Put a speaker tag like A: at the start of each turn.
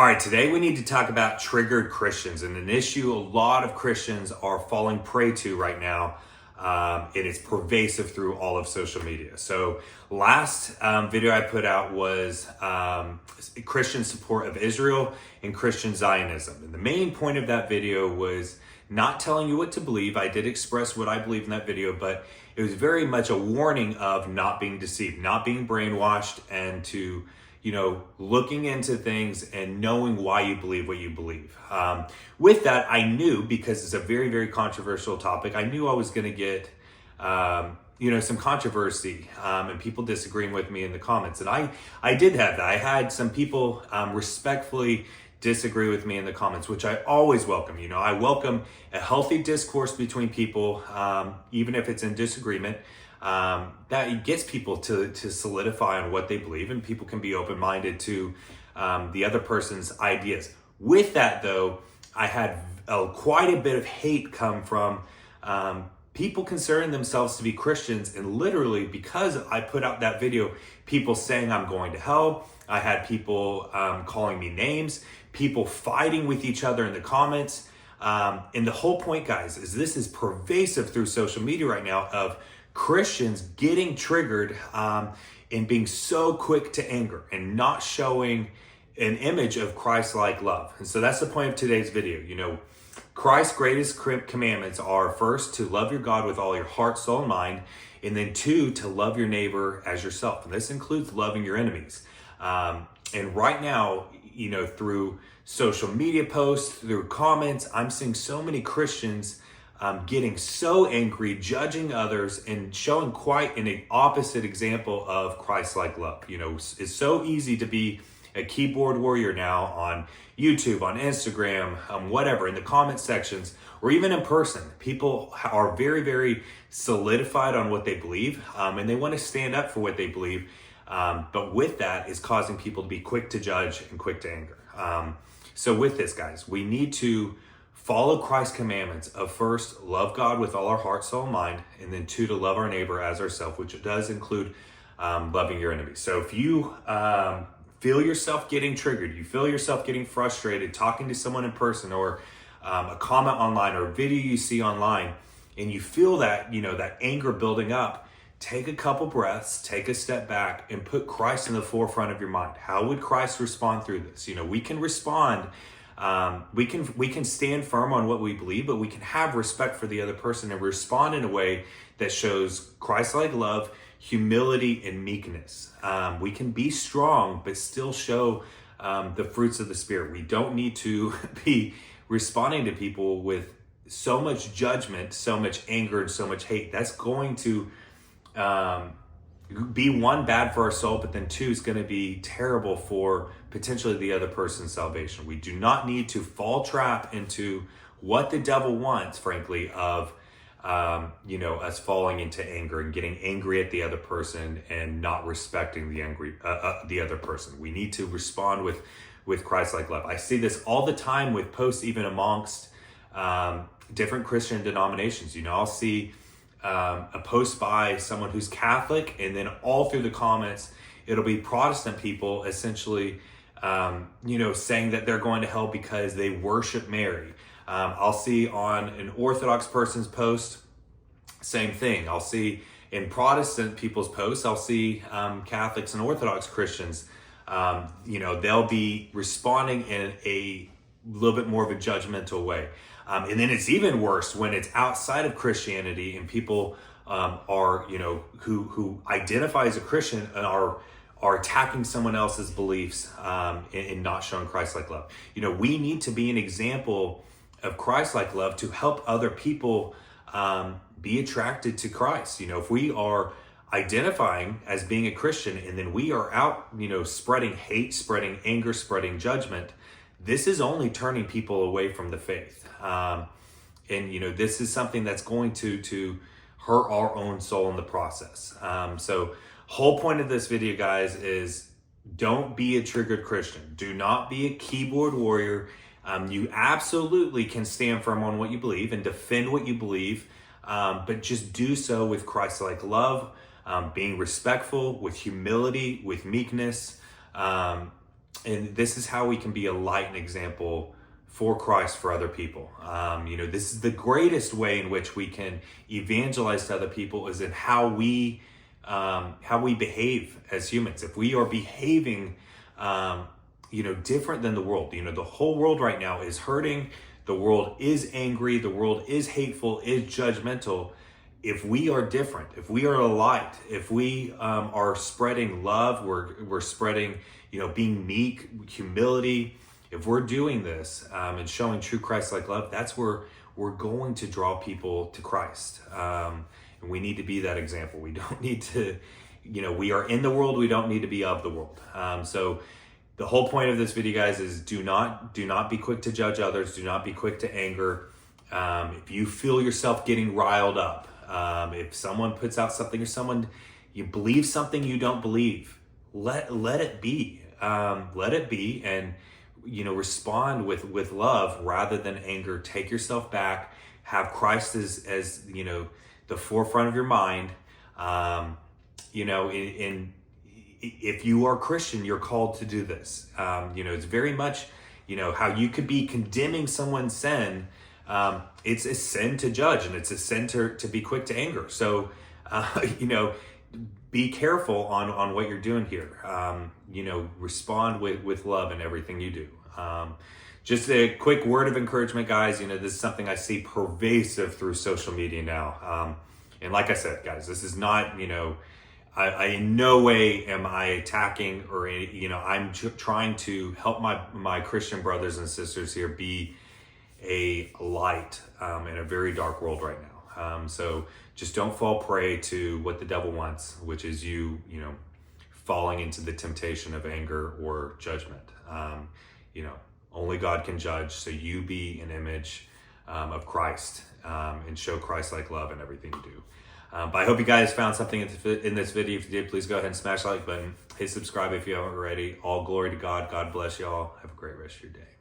A: All right, today we need to talk about triggered Christians and an issue a lot of Christians are falling prey to right now. And it's pervasive through all of social media. So last video I put out was Christian support of Israel and Christian Zionism. And the main point of that video was not telling you what to believe. I did express what I believe in that video, but it was very much a warning of not being deceived, not being brainwashed, and to looking into things and knowing why you believe what you believe. With that, I knew, because it's a very, very controversial topic, I knew I was going to get, some controversy and people disagreeing with me in the comments. And I did have that. I had some people respectfully disagree with me in the comments, which I always welcome. I welcome a healthy discourse between people, even if it's in disagreement. That gets people to solidify on what they believe, and people can be open-minded to the other person's ideas. With that, though, I had quite a bit of hate come from people considering themselves to be Christians, and literally, because I put out that video, people saying I'm going to hell. I had people calling me names, people fighting with each other in the comments. And the whole point, guys, is this is pervasive through social media right now of Christians getting triggered and being so quick to anger and not showing an image of Christ-like love. And so that's the point of today's video. Christ's greatest commandments are, first, to love your God with all your heart, soul, and mind, and then two, to love your neighbor as yourself. And this includes loving your enemies. And right now, through social media posts, through comments, I'm seeing so many Christians getting so angry, judging others, and showing quite an opposite example of Christ-like love. It's so easy to be a keyboard warrior now on YouTube, on Instagram, whatever, in the comment sections, or even in person. People are very, very solidified on what they believe, and they want to stand up for what they believe. But with that is causing people to be quick to judge and quick to anger. So with this, guys, we need to follow Christ's commandments of, first, love God with all our heart, soul, and mind, and then two, to love our neighbor as ourselves, which does include loving your enemies. So if you feel yourself getting triggered, you feel yourself getting frustrated, talking to someone in person, or a comment online, or a video you see online, and you feel that, that anger building up, take a couple breaths, take a step back, and put Christ in the forefront of your mind. How would Christ respond through this? We can respond. We can stand firm on what we believe, but we can have respect for the other person and respond in a way that shows Christ-like love, humility, and meekness. We can be strong, but still show the fruits of the Spirit. We don't need to be responding to people with so much judgment, so much anger, and so much hate. That's going to be, one, bad for our soul, but then two, is going to be terrible for potentially the other person's salvation. We do not need to fall trap into what the devil wants, frankly, of us falling into anger and getting angry at the other person and not respecting the other person. We need to respond with Christ-like love. I see this all the time with posts, even amongst different Christian denominations. I'll see a post by someone who's Catholic, and then all through the comments, it'll be Protestant people essentially, saying that they're going to hell because they worship Mary. I'll see on an Orthodox person's post, same thing. I'll see in Protestant people's posts, I'll see Catholics and Orthodox Christians, they'll be responding in a little bit more of a judgmental way. And then it's even worse when it's outside of Christianity and people are, who identify as a Christian and are attacking someone else's beliefs and not showing Christ-like love. We need to be an example of Christ-like love to help other people be attracted to Christ. If we are identifying as being a Christian and then we are out, spreading hate, spreading anger, spreading judgment, this is only turning people away from the faith. And this is something that's going to hurt our own soul in the process. So whole point of this video, guys, is don't be a triggered Christian. Do not be a keyboard warrior. You absolutely can stand firm on what you believe and defend what you believe, but just do so with Christ-like love, being respectful, with humility, with meekness, And this is how we can be a light and example for Christ for other people. This is the greatest way in which we can evangelize to other people, is in how we behave as humans. If we are behaving, different than the world. The whole world right now is hurting. The world is angry. The world is hateful, is judgmental. If we are different, if we are a light, if we are spreading love, we're spreading, being meek, humility. If we're doing this and showing true Christ-like love, that's where we're going to draw people to Christ. And we need to be that example. We don't need to, we are in the world. We don't need to be of the world. So the whole point of this video, guys, is do not be quick to judge others. Do not be quick to anger. If you feel yourself getting riled up, if someone puts out something, or you believe something you don't believe, let it be. Let it be, and respond with love rather than anger. Take yourself back. Have Christ as the forefront of your mind. If you are Christian, you're called to do this. It's very much how you could be condemning someone's sin. It's a sin to judge, and it's a sin to be quick to anger. So be careful on what you're doing here. Respond with love in everything you do. Just a quick word of encouragement, guys. This is something I see pervasive through social media now. And like I said, guys, this is not, I in no way am I attacking or, I'm trying to help my Christian brothers and sisters here be a light in a very dark world right now. So just don't fall prey to what the devil wants, which is falling into the temptation of anger or judgment. Only God can judge. So you be an image of Christ and show Christ-like love in everything you do. But I hope you guys found something in this video. If you did, please go ahead and smash the like button. Hit subscribe if you haven't already. All glory to God. God bless y'all. Have a great rest of your day.